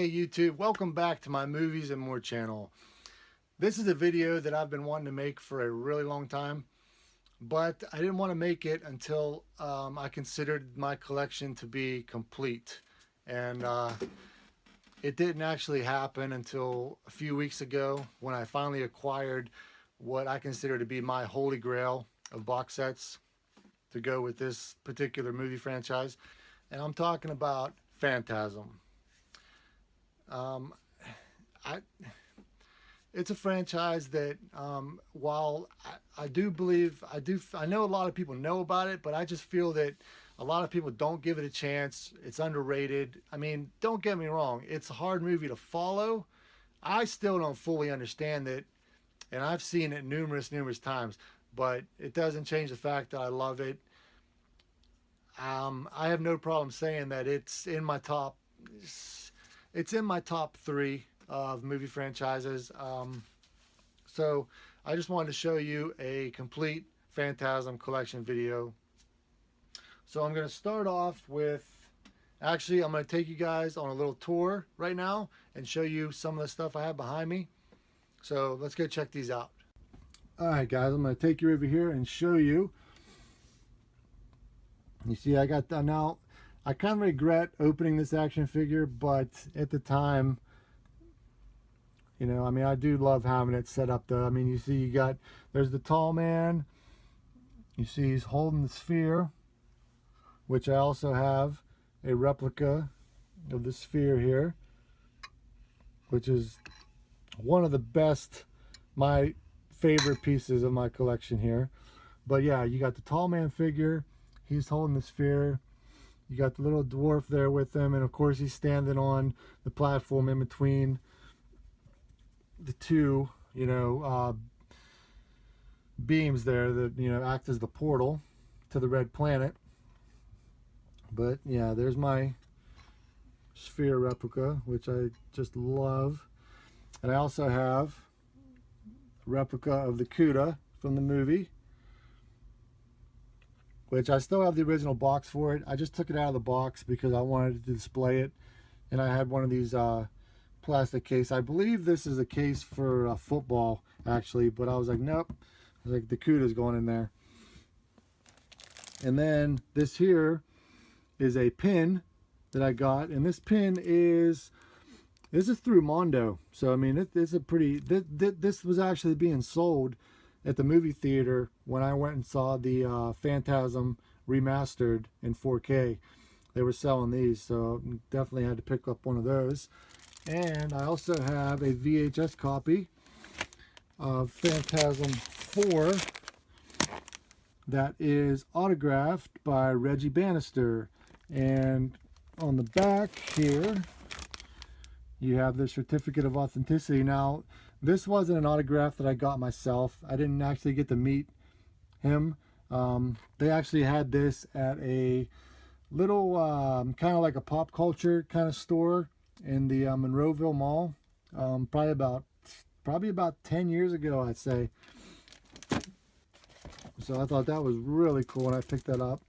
Hey YouTube, welcome back to my Movies and More channel. This is a video that I've been wanting to make for a really long time, but I didn't want to make it until I considered my collection to be complete. And it didn't actually happen until a few weeks ago when I finally acquired what I consider to be my holy grail of box sets to go with this particular movie franchise. And I'm talking about Phantasm. It's a franchise that while I know a lot of people know about it, but I just feel that a lot of people don't give it a chance. It's underrated. I mean, don't get me wrong, it's a hard movie to follow. I still don't fully understand it, and I've seen it numerous times, but it doesn't change the fact that I love it. I have no problem saying that it's in my top 3 of movie franchises. So I just wanted to show you a complete Phantasm collection video. So I'm going to start off with, actually I'm going to take you guys on a little tour right now and show you some of the stuff I have behind me. So let's go check these out. Alright guys, I'm going to take you over here and show you. You see, I got that now. I kind of regret opening this action figure, but at the time, you know, I mean, I do love having it set up though. I mean, you see, there's the tall man. You see he's holding the sphere, which I also have a replica of the sphere here, which is one of the best, my favorite pieces of my collection here. But yeah, you got the tall man figure. He's holding the sphere. You got the little dwarf there with him, and of course he's standing on the platform in between the two, you know, beams there that, you know, act as the portal to the red planet. But yeah, there's my sphere replica, which I just love. And I also have a replica of the Cuda from the movie, which I still have the original box for it. I just took it out of the box because I wanted to display it, and I had one of these plastic case. I believe this is a case for football actually, but I was like, nope. I was like, the Cuda's going in there. And then this here is a pin that I got, and this pin is through Mondo. So I mean, it's a pretty. This was actually being sold at the movie theater when I went and saw the Phantasm remastered in 4K. They were selling these, so definitely had to pick up one of those. And I also have a VHS copy of Phantasm 4 that is autographed by Reggie Bannister. And on the back here, you have the certificate of authenticity. Now, this wasn't an autograph that I got myself. I didn't actually get to meet him. They actually had this at a little kind of like a pop culture kind of store in the Monroeville Mall. Probably about 10 years ago, I'd say. So I thought that was really cool when I picked that up.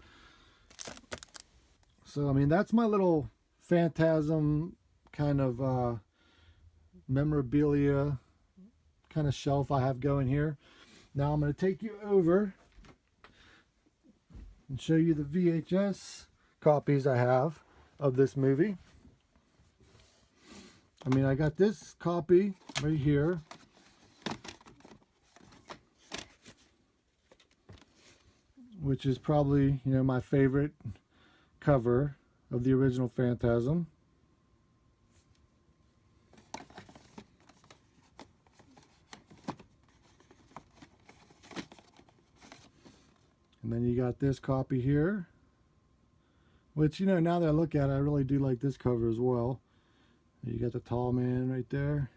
So I mean, that's my little Phantasm kind of memorabilia kind of shelf I have going here. Now I'm going to take you over and show you the VHS copies I have of this movie. I mean, I got this copy right here, which is probably, you know, my favorite cover of the original Phantasm. And then you got this copy here, which, you know, now that I look at it, I really do like this cover as well. You got the tall man right there.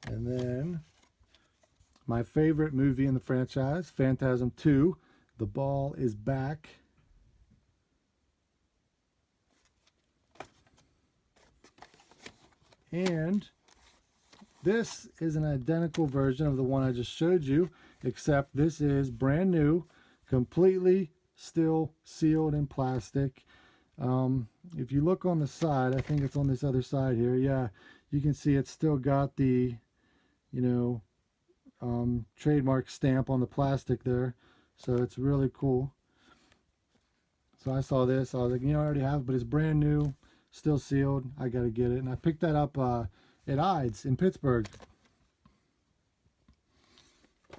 And then my favorite movie in the franchise, Phantasm 2, The Ball is Back. And this is an identical version of the one I just showed you, except this is brand new, completely still sealed in plastic. If you look on the side, I think it's on this other side here, yeah, you can see it's still got the, you know, trademark stamp on the plastic there. So it's really cool. So I saw this, I was like, you know, I already have, but it's brand new, still sealed. I got to get it. And I picked that up at Ides in Pittsburgh.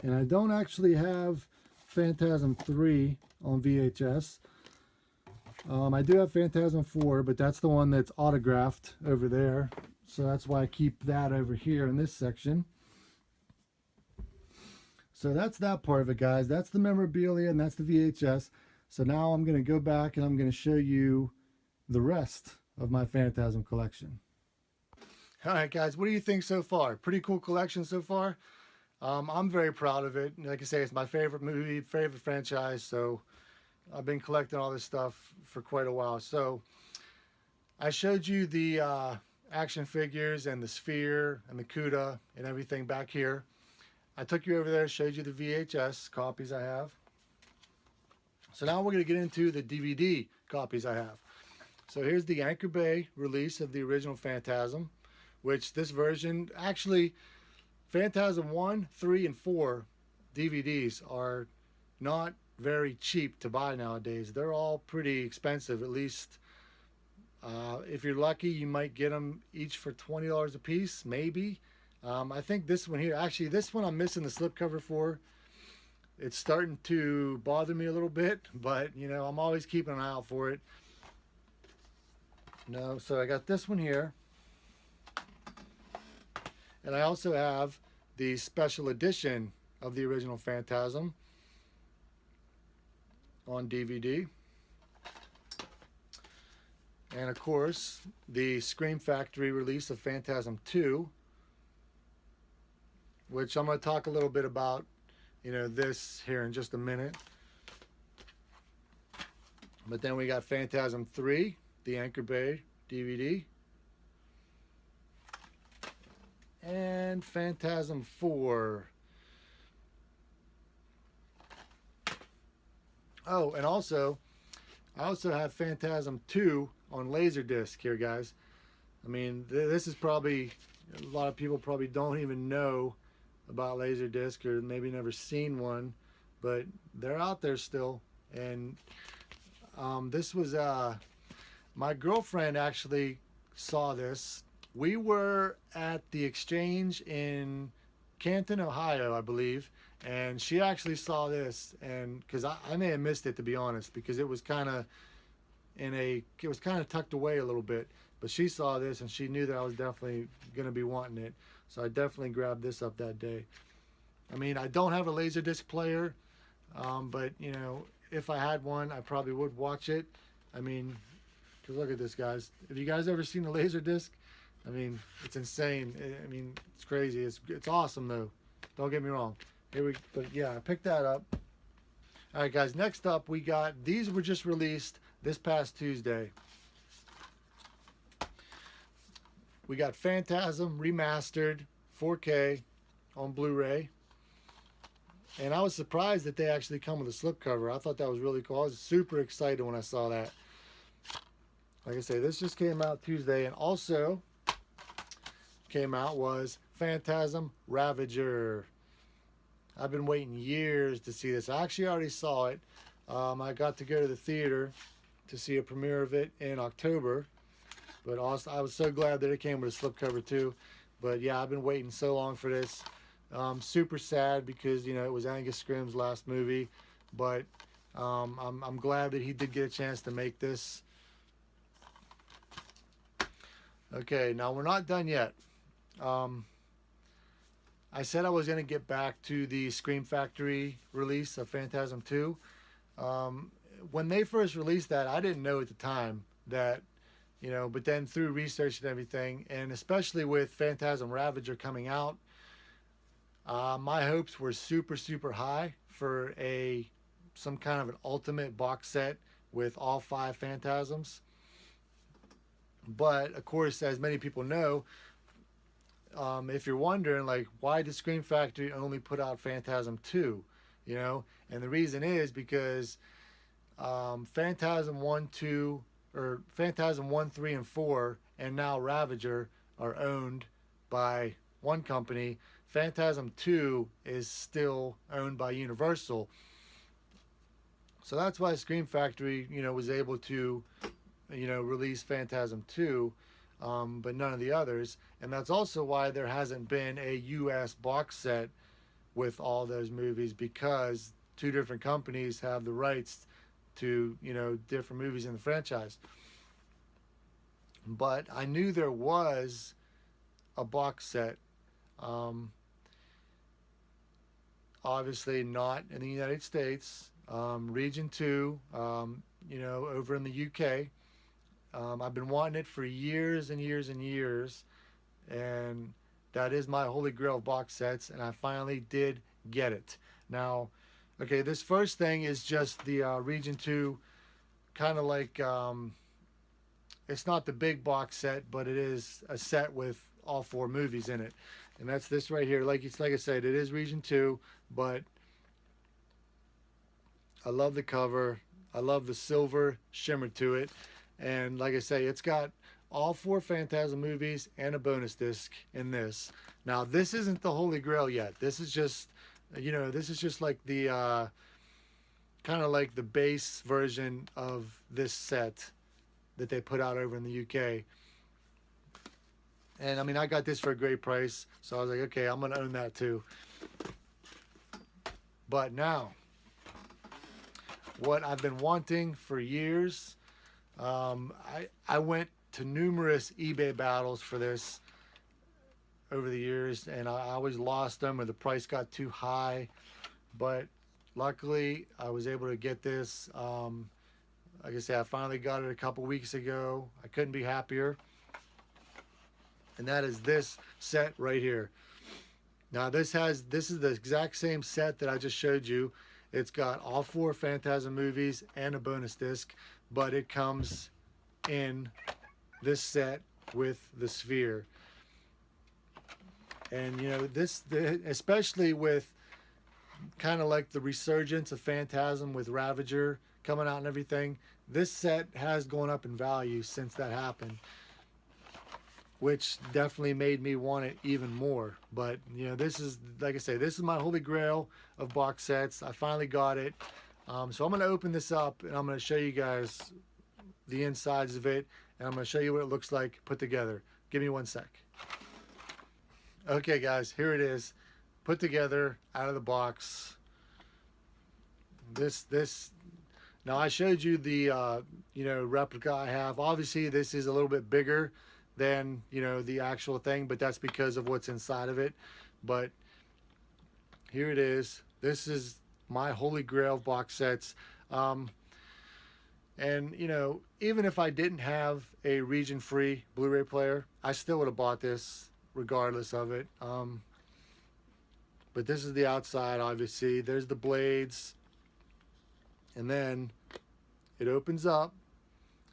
And I don't actually have Phantasm 3 on VHS. I do have Phantasm 4, but that's the one that's autographed over there. So that's why I keep that over here in this section. So that's that part of it, guys. That's the memorabilia and that's the VHS. So now I'm going to go back and I'm going to show you the rest of my Phantasm collection. All right, guys, what do you think so far? Pretty cool collection so far. I'm very proud of it. Like I say, it's my favorite movie, favorite franchise. So I've been collecting all this stuff for quite a while. So I showed you the action figures and the sphere and the Cuda and everything back here. I took you over there, showed you the VHS copies I have. So now we're going to get into the DVD copies I have. So here's the Anchor Bay release of the original Phantasm, which this version, actually, Phantasm 1, 3, and 4 DVDs are not very cheap to buy nowadays. They're all pretty expensive, at least. If you're lucky, you might get them each for $20 a piece, maybe. I think this one here, actually this one I'm missing the slipcover for. It's starting to bother me a little bit, but you know, I'm always keeping an eye out for it. No, so I got this one here. And I also have the special edition of the original Phantasm on DVD. And of course, the Scream Factory release of Phantasm 2, which I'm going to talk a little bit about, you know, this here in just a minute. But then we got Phantasm 3, the Anchor Bay DVD. And Phantasm 4. Oh, and also, I also have Phantasm 2 on Laserdisc here, guys. I mean, this is probably, a lot of people probably don't even know about Laserdisc or maybe never seen one, but they're out there still. And this was, my girlfriend actually saw this. We were at the Exchange in Canton, Ohio, I believe, and she actually saw this, and because I may have missed it, to be honest, because it was kind of tucked away a little bit, but she saw this and she knew that I was definitely going to be wanting it, so I definitely grabbed this up that day. I mean, I don't have a Laserdisc player, but you know, if I had one, I probably would watch it. I mean, because look at this, guys. Have you guys ever seen a Laserdisc? I mean, it's insane. I mean, it's crazy. It's awesome though. Don't get me wrong. But yeah, I picked that up. All right, guys. Next up, we got, these were just released this past Tuesday. We got Phantasm remastered 4K on Blu-ray. And I was surprised that they actually come with a slipcover. I thought that was really cool. I was super excited when I saw that. Like I say, this just came out Tuesday, and also came out was Phantasm Ravager. I've been waiting years to see this. I actually already saw it. I got to go to the theater to see a premiere of it in October, but also I was so glad that it came with a slipcover too. But yeah, I've been waiting so long for this. Super sad because, you know, it was Angus Scrimm's last movie, but I'm glad that he did get a chance to make this. Okay, now we're not done yet. I said I was going to get back to the Scream Factory release of Phantasm 2. When they first released that, I didn't know at the time that, you know, but then through research and everything, and especially with Phantasm Ravager coming out, my hopes were super, super high for some kind of an ultimate box set with all 5 Phantasms. But of course, as many people know, if you're wondering, like, why did Scream Factory only put out Phantasm 2? You know, and the reason is because Phantasm 1, 2, or Phantasm 1, 3, and 4, and now Ravager are owned by one company. Phantasm 2 is still owned by Universal. So that's why Scream Factory, was able to, release Phantasm 2, but none of the others. And that's also why there hasn't been a U.S. box set with all those movies, because two different companies have the rights to, different movies in the franchise. But I knew there was a box set. Obviously not in the United States. Region 2, over in the UK. I've been wanting it for years and years and years, and that is my holy grail of box sets, and I finally did get it. Now, okay, this first thing is just the Region 2, kind of like, it's not the big box set, but it is a set with all 4 movies in it. And that's this right here. Like I said, it is Region 2, but I love the cover. I love the silver shimmer to it. And like I say, it's got all 4 Phantasm movies and a bonus disc in this. Now, this isn't the Holy Grail yet. This is just, this is just like the, kind of like the base version of this set that they put out over in the UK. And I mean, I got this for a great price. So I was like, okay, I'm going to own that too. But now, what I've been wanting for years, I went to numerous eBay battles for this over the years, and I always lost them, or the price got too high. But luckily, I was able to get this. Like I said, I finally got it a couple weeks ago. I couldn't be happier. And that is this set right here. Now this is the exact same set that I just showed you. It's got all 4 Phantasm movies and a bonus disc, but it comes in this set with the sphere. And especially with kind of like the resurgence of Phantasm with Ravager coming out and everything, this set has gone up in value since that happened, which definitely made me want it even more. But this is, like I say, this is my holy grail of box sets. I finally got it. So I'm going to open this up, and I'm going to show you guys the insides of it, and I'm going to show you what it looks like put together. Give me one sec. Okay guys, here it is, put together out of the box. Now I showed you the replica I have. Obviously this is a little bit bigger than the actual thing, but that's because of what's inside of it. But here it is. This is my holy grail box sets. And even if I didn't have a region free Blu-ray player, I still would have bought this regardless of it. But this is the outside. Obviously there's the blades, and then it opens up,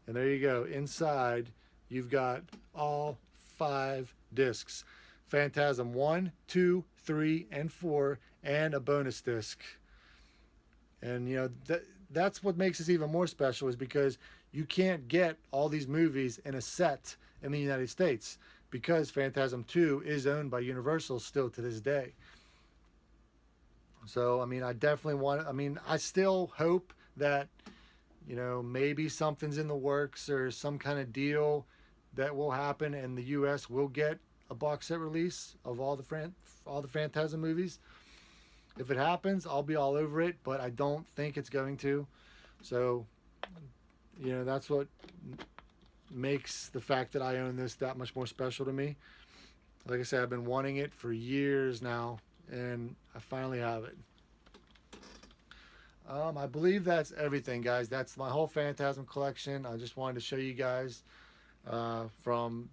and there you go. Inside you've got all 5 discs: Phantasm 1, 2, 3, and 4, and a bonus disc. And that's what makes this even more special, is because you can't get all these movies in a set in the United States, because Phantasm 2 is owned by Universal still to this day. So I mean, I still hope that maybe something's in the works, or some kind of deal that will happen, and the US will get a box set release of all the Phantasm movies. If it happens, I'll be all over it, but I don't think it's going to. So that's what makes the fact that I own this that much more special to me. Like I said, I've been wanting it for years now, and I finally have it. I believe that's everything, guys. That's my whole Phantasm collection. I just wanted to show you guys from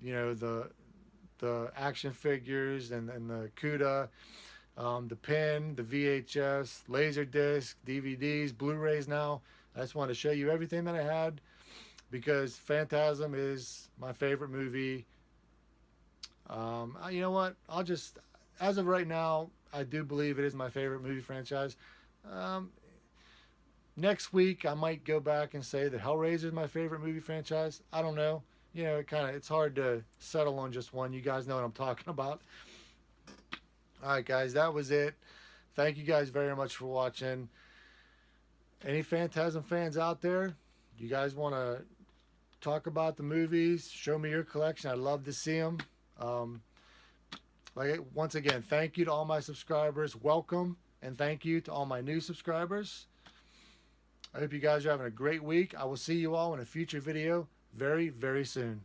the action figures and the CUDA, the pin, the VHS, Laserdisc, DVDs, Blu-rays now. I just wanted to show you everything that I had, because Phantasm is my favorite movie. You know what? As of right now, I do believe it is my favorite movie franchise. Next week, I might go back and say that Hellraiser is my favorite movie franchise. I don't know. You know, it's hard to settle on just one. You guys know what I'm talking about. All right, guys, that was it. Thank you guys very much for watching. Any Phantasm fans out there, you guys want to talk about the movies, show me your collection. I'd love to see them. Once again, thank you to all my subscribers. Welcome, and thank you to all my new subscribers. I hope you guys are having a great week. I will see you all in a future video very, very soon.